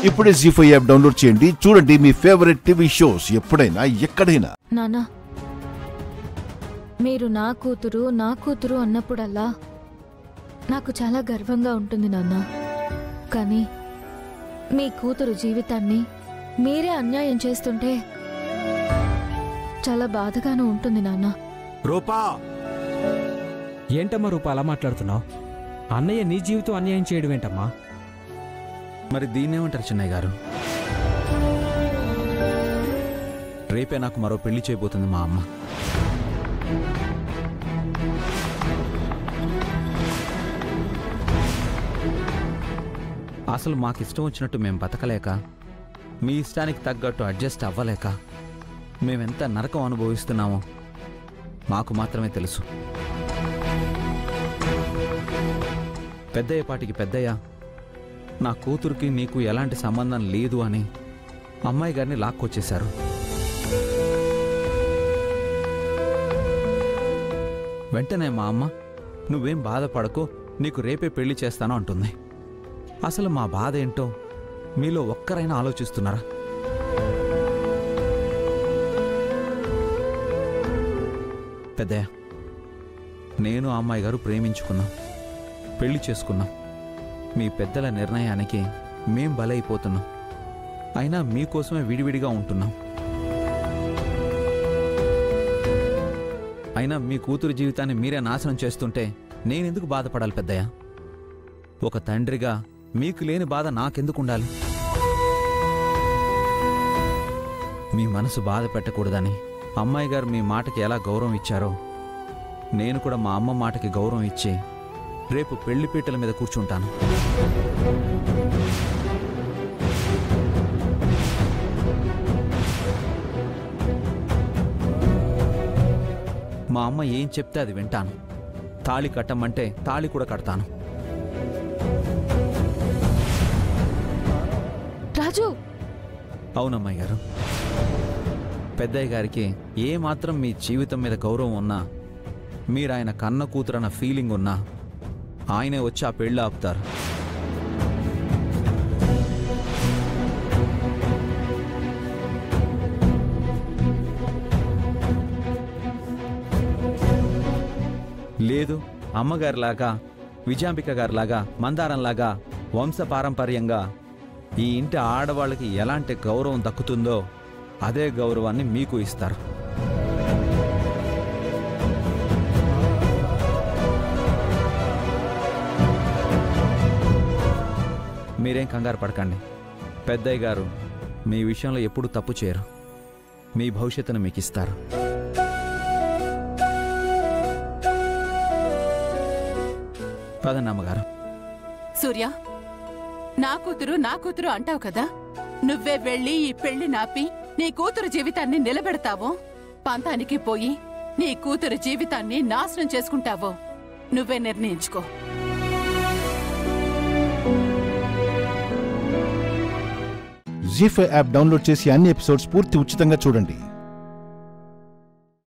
ఇప్పుడే జీ5 app download చేయండి. చూడండి మీ ఫేవరెట్ టీవీ షోస్ ఎప్పుడైనా ఎక్కడైనా. నానా, మీరు నా కూతురు అన్నప్పుడల్లా నాకు చాలా గర్వంగా ఉంటుంది నాన్న. కానీ మీ కూతురు జీవితాన్ని మీరే అన్యాయం చేస్తుంటే చాలా బాధగానూ ఉంటుంది నాన్న. రూపా, ఏంటమ్మా రూపా అలా మాట్లాడుతున్నావు? అన్నయ్య నీ జీవితం అన్యాయం చేయడం ఏంటమ్మా? మరి దీన్నేమంటారు చిన్నయ్య గారు? రేపే నాకు మరో పెళ్లి చేయబోతుంది మా అమ్మ. అసలు మాకిష్టం వచ్చినట్టు మేము బతకలేక, మీ ఇష్టానికి తగ్గట్టు అడ్జస్ట్ అవ్వలేక మేమెంత నరకం అనుభవిస్తున్నామో మాకు మాత్రమే తెలుసు. పెద్దయ్యపాటికి పెద్దయ్య నా కూతురికి నీకు ఎలాంటి సంబంధం లేదు అని అమ్మాయి గారిని లాక్కొచ్చేశారు. వెంటనే మా అమ్మ, నువ్వేం బాధపడకు, నీకు రేపే పెళ్లి చేస్తాను అంటుంది. అసలు మా బాధ ఏంటో మీలో ఒక్కరైనా ఆలోచిస్తున్నారా? పెద్దయ్య, నేను ఆ అమ్మాయి గారు ప్రేమించుకున్నాం, పెళ్లి చేసుకున్నాం. మీ పెద్దల నిర్ణయానికి మేం బలైపోతున్నాం. అయినా మీకోసమే విడివిడిగా ఉంటున్నాం. అయినా మీ కూతురు జీవితాన్ని మీరే నాశనం చేస్తుంటే నేనెందుకు బాధపడాలి పెద్దయ్య? ఒక తండ్రిగా మీకు లేని బాధ నాకెందుకు ఉండాలి? మీ మనసు బాధ పెట్టకూడదని అమ్మాయి గారు మీ మాటకి ఎలా గౌరవం ఇచ్చారో నేను కూడా మా అమ్మ మాటకి గౌరవం ఇచ్చి రేపు పెళ్లిపీటల మీద కూర్చుంటాను. మా అమ్మ ఏం చెప్తే అది వింటాను. తాళి కట్టమంటే తాళి కూడా కడతాను. రాజు! అవునమ్మాయి గారు, పెద్దయ్య గారికి ఏమాత్రం మీ జీవితం మీద గౌరవం ఉన్నా, మీరు ఆయన కన్న కూతురన్న ఫీలింగ్ ఉన్నా ఆయనే వచ్చి ఆ పెళ్ళి ఆపుతారు. లేదు, అమ్మగారిలాగా, విజయాంబిక గారిలాగా, మందారంలాగా వంశపారంపర్యంగా ఈ ఇంటి ఆడవాళ్ళకి ఎలాంటి గౌరవం దక్కుతుందో అదే గౌరవాన్ని మీకు ఇస్తారు. మీరేం కంగారు పడకండి. పెద్దయ్య గారు మీ విషయంలో ఎప్పుడూ తప్పు చేయరు. మీ భవిష్యత్తును మీకు ఇస్తారు. పదండి అమ్మగారు. సూర్య, నా కూతురు అంటావు కదా, నువ్వే వెళ్ళి ఈ పెళ్లి నాపి నీ కూతురు జీవితాన్ని నిలబెడతావో, పంతానికి పోయి నీ కూతురు జీవితాన్ని నాశనం చేసుకుంటావో నువ్వే నిర్ణయించుకో. జీ5 యాప్ డౌన్లోడ్ చేసి అన్ని ఎపిసోడ్స్ పూర్తి ఉచితంగా చూడండి.